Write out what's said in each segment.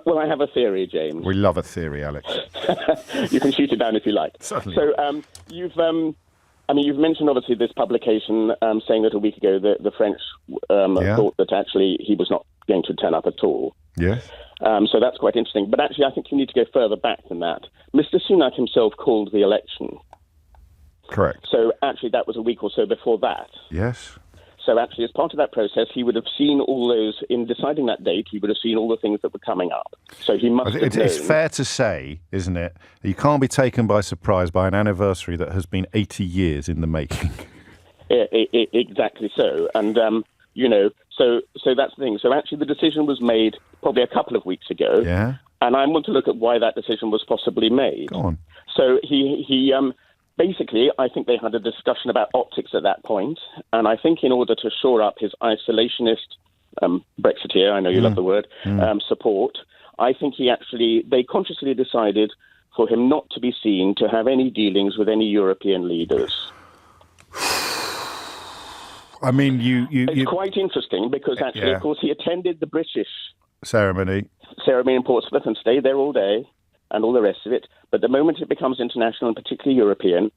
Well, I have a theory, James. We love a theory, Alex. You can shoot it down if you like. Certainly. So you've mentioned obviously this publication saying that a week ago the French thought that actually he was not going to turn up at all. Yes. So that's quite interesting. But actually, I think you need to go further back than that. Mr Sunak himself called the election. Correct. So actually, that was a week or so before that. Yes. So actually, as part of that process, he would have seen all those, in deciding that date, he would have seen all the things that were coming up. So he must have known. It's fair to say, isn't it, that you can't be taken by surprise by an anniversary that has been 80 years in the making. Exactly so. And, so that's the thing. So actually, the decision was made probably a couple of weeks ago. Yeah. And I want to look at why that decision was possibly made. Go on. So he basically, I think they had a discussion about optics at that point, and I think in order to shore up his isolationist Brexiteer, I know you love the word, support, I think they consciously decided for him not to be seen to have any dealings with any European leaders. I mean, It's quite interesting because actually, of course, he attended the British ceremony in Portsmouth and stayed there all day and all the rest of it. But the moment it becomes international and particularly European,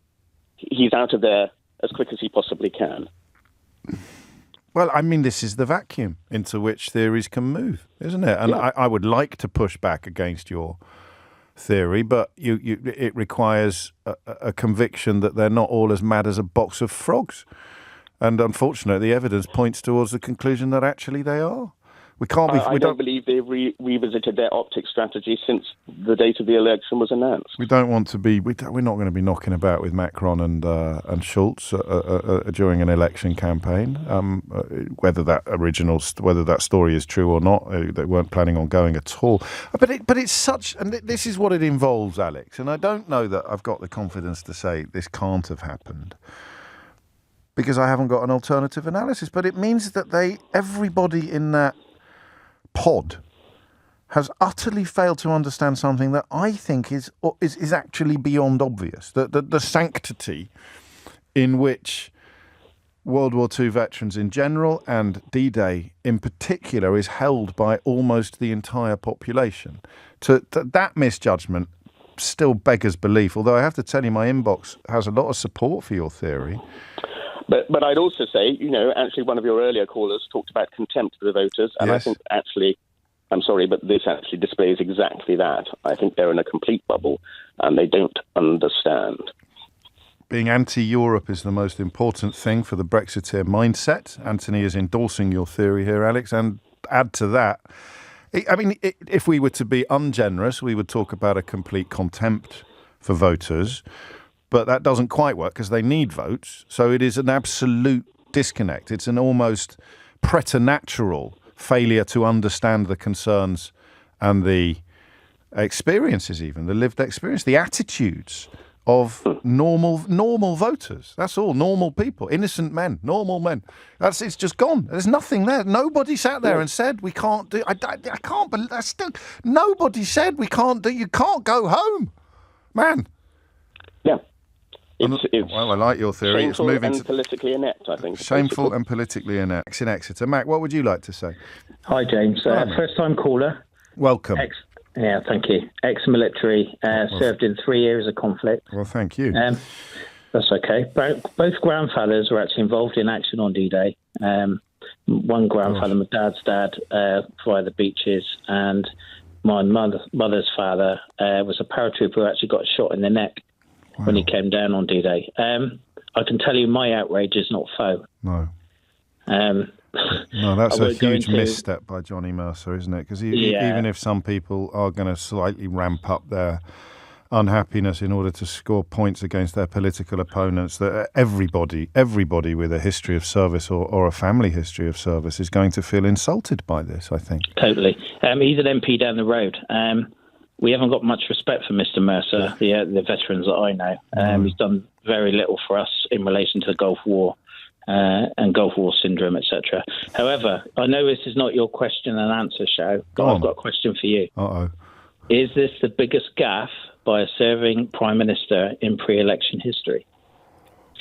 he's out of there as quick as he possibly can. Well, I mean, this is the vacuum into which theories can move, isn't it? And I would like to push back against your theory, but it requires a conviction that they're not all as mad as a box of frogs. And unfortunately, the evidence points towards the conclusion that actually they are. We can't be. I don't believe they've revisited their optics strategy since the date of the election was announced. We don't want to be. We're not going to be knocking about with Macron and Schultz during an election campaign. Whether that story is true or not, they weren't planning on going at all. But it's such, and this is what it involves, Alex. And I don't know that I've got the confidence to say this can't have happened, because I haven't got an alternative analysis. But it means that everybody in that pod has utterly failed to understand something that I think is actually beyond obvious. The sanctity in which World War II veterans in general and D-Day in particular is held by almost the entire population. That misjudgment still beggars belief, although I have to tell you my inbox has a lot of support for your theory. But I'd also say, actually one of your earlier callers talked about contempt for the voters, and yes. I think actually, I'm sorry, but this actually displays exactly that. I think they're in a complete bubble, and they don't understand. Being anti-Europe is the most important thing for the Brexiteer mindset. Anthony is endorsing your theory here, Alex, and add to that, if we were to be ungenerous, we would talk about a complete contempt for voters. But that doesn't quite work because they need votes. So it is an absolute disconnect. It's an almost preternatural failure to understand the concerns and the experiences, even the lived experience, the attitudes of normal voters. That's all. Normal people, innocent men, normal men. It's just gone. There's nothing there. Nobody sat there and said we can't do. I can't believe that. Still, nobody said we can't do. You can't go home, man. Yeah. Well, I like your theory. Shameful and politically inept, I think. Shameful and politically inept. In Exeter. Mac, what would you like to say? Hi, James. First-time caller. Welcome. Thank you. Ex-military, served in 3 years of conflict. Well, thank you. That's okay. Both grandfathers were actually involved in action on D-Day. One grandfather, my dad's dad, via the beaches, and my mother's father was a paratrooper who actually got shot in the neck. Wow. When he came down on D-Day. I can tell you my outrage is not faux. No. No, that's a huge misstep by Johnny Mercer, isn't it? Because even if some people are going to slightly ramp up their unhappiness in order to score points against their political opponents, that everybody with a history of service or a family history of service is going to feel insulted by this, I think. Totally. He's an MP down the road. We haven't got much respect for Mr Mercer, the veterans that I know. He's done very little for us in relation to the Gulf War and Gulf War syndrome, etc. However, I know this is not your question and answer show, but I've got a question for you. Uh-oh. Is this the biggest gaffe by a serving Prime Minister in pre-election history?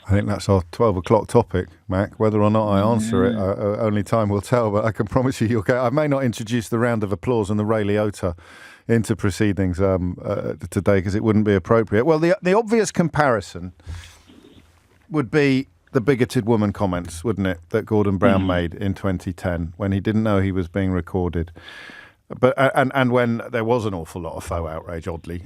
I think that's our 12 o'clock topic, Mac. Whether or not I answer it, only time will tell, but I can promise you you'll get... I may not introduce the round of applause and the Ray Liotta into proceedings today because it wouldn't be appropriate. Well, the obvious comparison would be the bigoted woman comments, wouldn't it, that Gordon Brown made in 2010 when he didn't know he was being recorded. But and when there was an awful lot of faux outrage, oddly,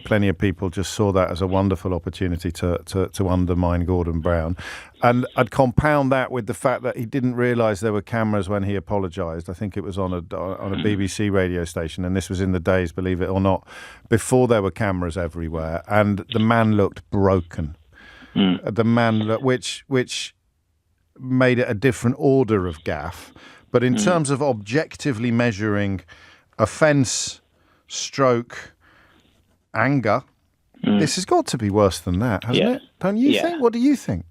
plenty of people just saw that as a wonderful opportunity to undermine Gordon Brown. And I'd compound that with the fact that he didn't realise there were cameras when he apologised. I think it was on a BBC radio station, and this was in the days, believe it or not, before there were cameras everywhere. And the man looked broken. The man, which made it a different order of gaffe. But in terms of objectively measuring offence, stroke, anger, this has got to be worse than that, hasn't it? Don't you think? What do you think?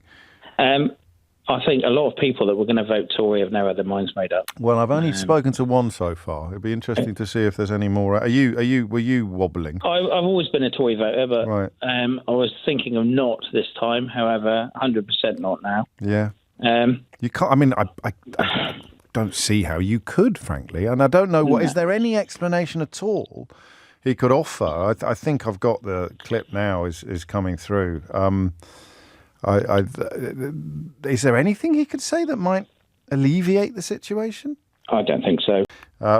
I think a lot of people that were going to vote Tory have now had their minds made up. Well, I've only spoken to one so far. It'd be interesting to see if there's any more. Were you wobbling? I've always been a Tory voter, but right. I was thinking of not this time. However, 100% not now. Yeah. You can't. I mean, I don't see how you could, frankly, and I don't know is there any explanation at all he could offer? I think I've got the clip now is coming through. Is there anything he could say that might alleviate the situation? I don't think so.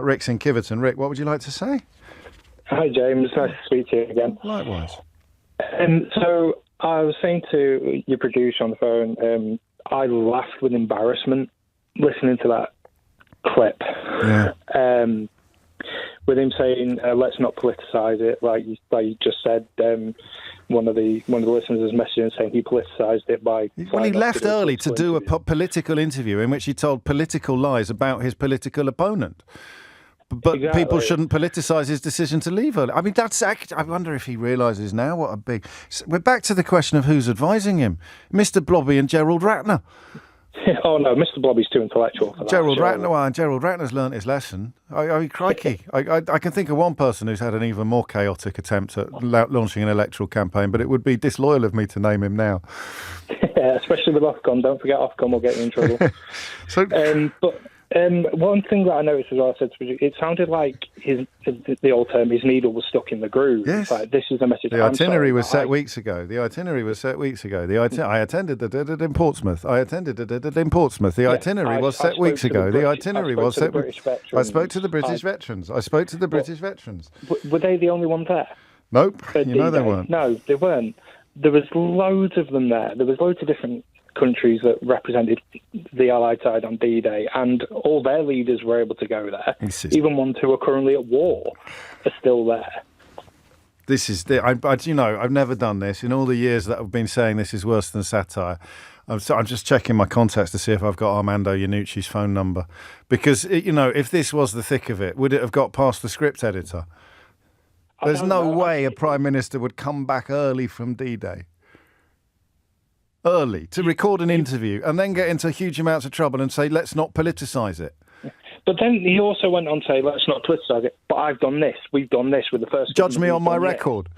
Rick's in Kiverton. Rick, what would you like to say? Hi, James. Nice to speak to you again. Likewise. So I was saying to your producer on the phone, I laughed with embarrassment listening to that clip. Yeah. With him saying, "Let's not politicise it," like you just said. One of the listeners is messaging saying he politicised it by. Well, he left early to do a political interview in which he told political lies about his political opponent. But exactly. People shouldn't politicise his decision to leave early. I mean, I wonder if he realises now what a big. We're back to the question of who's advising him, Mr. Blobby and Gerald Ratner. Oh no, Mr. Blobby's too intellectual for that. Gerald Ratner's learnt his lesson. I mean, crikey. I can think of one person who's had an even more chaotic attempt at launching an electoral campaign, but it would be disloyal of me to name him now. Yeah, especially with Ofcom. Don't forget Ofcom will get you in trouble. One thing that I noticed as well, I said to you, it sounded like the old term, his needle was stuck in the groove. Yes. Like, this is a message. The itinerary was set weeks ago. I attended the in Portsmouth. The itinerary was set weeks ago. The itinerary was set. I spoke to the British veterans. Were they the only ones there? Nope. They weren't. No, they weren't. There was loads of them there. There was loads of different countries that represented the Allied side on D-Day, and all their leaders were able to go there. Even ones who are currently at war are still there. This is I've never done this in all the years that I've been saying this is worse than satire. I'm just checking my contacts to see if I've got Armando Iannucci's phone number, because if this was the thick of it, would it have got past the script editor? There's no way a Prime Minister would come back early from D-Day. Early to record an interview and then get into huge amounts of trouble and say, let's not politicise it. But then he also went on to say, let's not politicise it. But I've done this. We've done this with the first. Judge me on my record.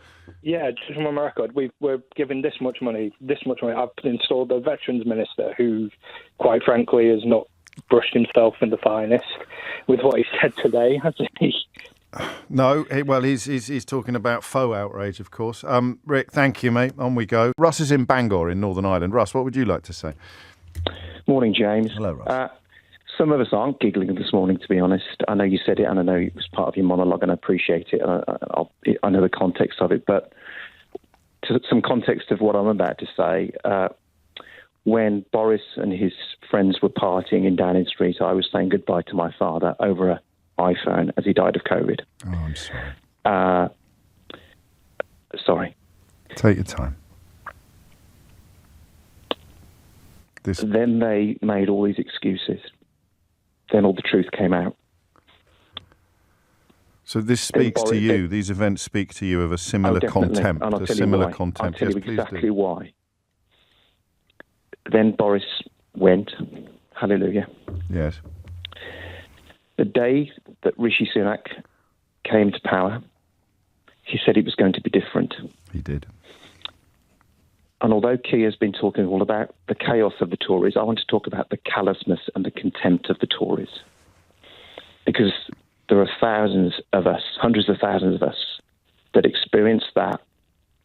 Yeah, judge me on my record. We're giving this much money. I've installed a veterans minister who, quite frankly, has not brushed himself in the finest with what he said today, has he? No, he's talking about faux outrage, of course. Rick, thank you, mate. On we go. Russ is in Bangor in Northern Ireland. Russ, what would you like to say? Morning, James. Hello, Russ. Some of us aren't giggling this morning, to be honest. I know you said it, and I know it was part of your monologue, and I appreciate it. I know the context of it, but to some context of what I'm about to say, when Boris and his friends were partying in Downing Street, I was saying goodbye to my father over a iPhone as he died of COVID. Oh, I'm sorry. Sorry. Take your time. Then they made all these excuses. Then all the truth came out. So this speaks to you. These events speak to you of a similar contempt. And I'll tell you why. I'll tell you exactly why. Then Boris went. Hallelujah. Yes. The day that Rishi Sunak came to power, he said it was going to be different. He did. And although Keir's been talking all about the chaos of the Tories, I want to talk about the callousness and the contempt of the Tories. Because there are thousands of us, hundreds of thousands of us, that experienced that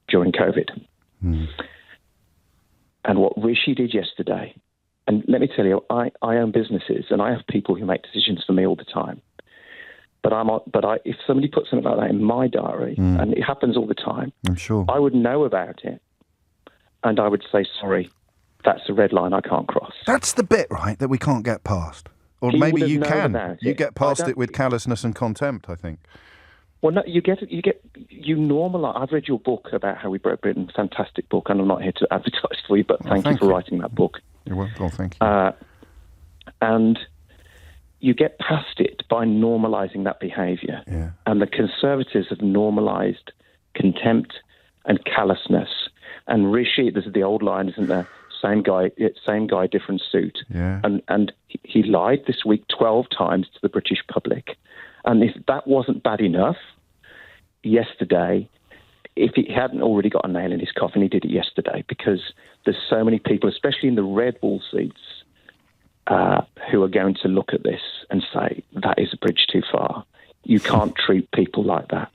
during COVID. And what Rishi did yesterday, and let me tell you, I own businesses and I have people who make decisions for me all the time. But if somebody puts something like that in my diary, and it happens all the time, I'm sure I would know about it, and I would say, sorry, that's a red line I can't cross. That's the bit, right, that we can't get past. Or maybe you can. You get past it with callousness and contempt, I think. Well, no, you normalise. I've read your book about how we broke Britain, fantastic book, and I'm not here to advertise for you, but thank you for writing that book. You're welcome. Thank you. And you get past it by normalising that behaviour. Yeah. And the Conservatives have normalised contempt and callousness. And Rishi, this is the old line, isn't there? Same guy, different suit. Yeah. And he lied this week 12 times to the British public. And if that wasn't bad enough, yesterday, if he hadn't already got a nail in his coffin, he did it yesterday, because there's so many people, especially in the red wall seats, who are going to look at this and say, that is a bridge too far. You can't treat people like that.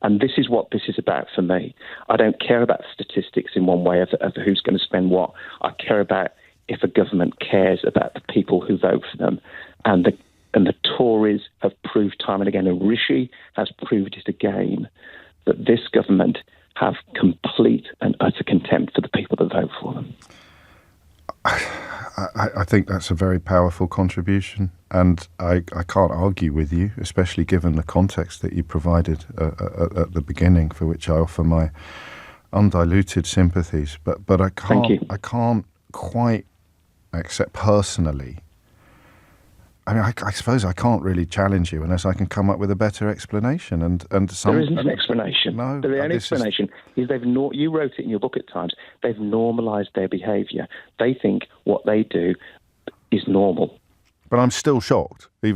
And this is what this is about for me. I don't care about statistics in one way of who's going to spend what. I care about if a government cares about the people who vote for them. And the Tories have proved time and again, and Rishi has proved it again, that this government have complete and utter contempt for the people that vote for them. I think that's a very powerful contribution, and I can't argue with you, especially given the context that you provided at the beginning, for which I offer my undiluted sympathies. But I can't quite accept personally. I mean, I suppose I can't really challenge you unless I can come up with a better explanation. There isn't an explanation. No, the only explanation is you wrote it in your book at times. They've normalised their behaviour. They think what they do is normal. But I'm still shocked. Of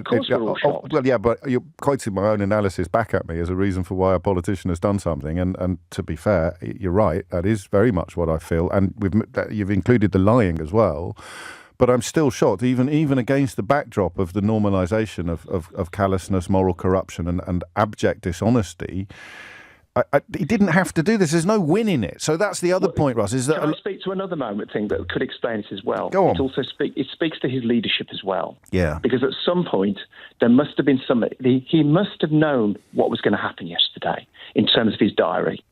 course we're all shocked. Well, yeah, but you're quoting my own analysis back at me as a reason for why a politician has done something. And to be fair, you're right. That is very much what I feel. And you've included the lying as well. But I'm still shocked, even against the backdrop of the normalisation of callousness, moral corruption and abject dishonesty. He didn't have to do this. There's no win in it. So that's the other point, Russ. Can I speak to another moment thing that could explain this as well? Go on. It speaks to his leadership as well. Yeah. Because at some point, there must have been he must have known what was going to happen yesterday in terms of his diary.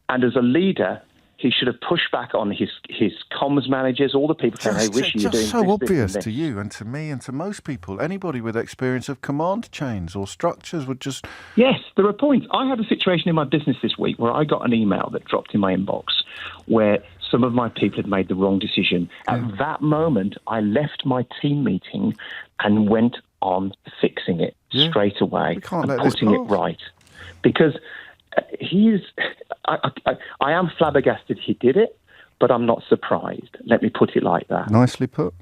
And as a leader, he should have pushed back on his comms managers, all the people saying, hey, Rishi, you're doing so this, obvious this, to you and to me and to most people. Anybody with experience of command chains or structures would just... Yes, there are points. I had a situation in my business this week where I got an email that dropped in my inbox where some of my people had made the wrong decision. At that moment, I left my team meeting and went on fixing it straight away and putting it right. Because... I am flabbergasted he did it, but I'm not surprised. Let me put it like that. Nicely put.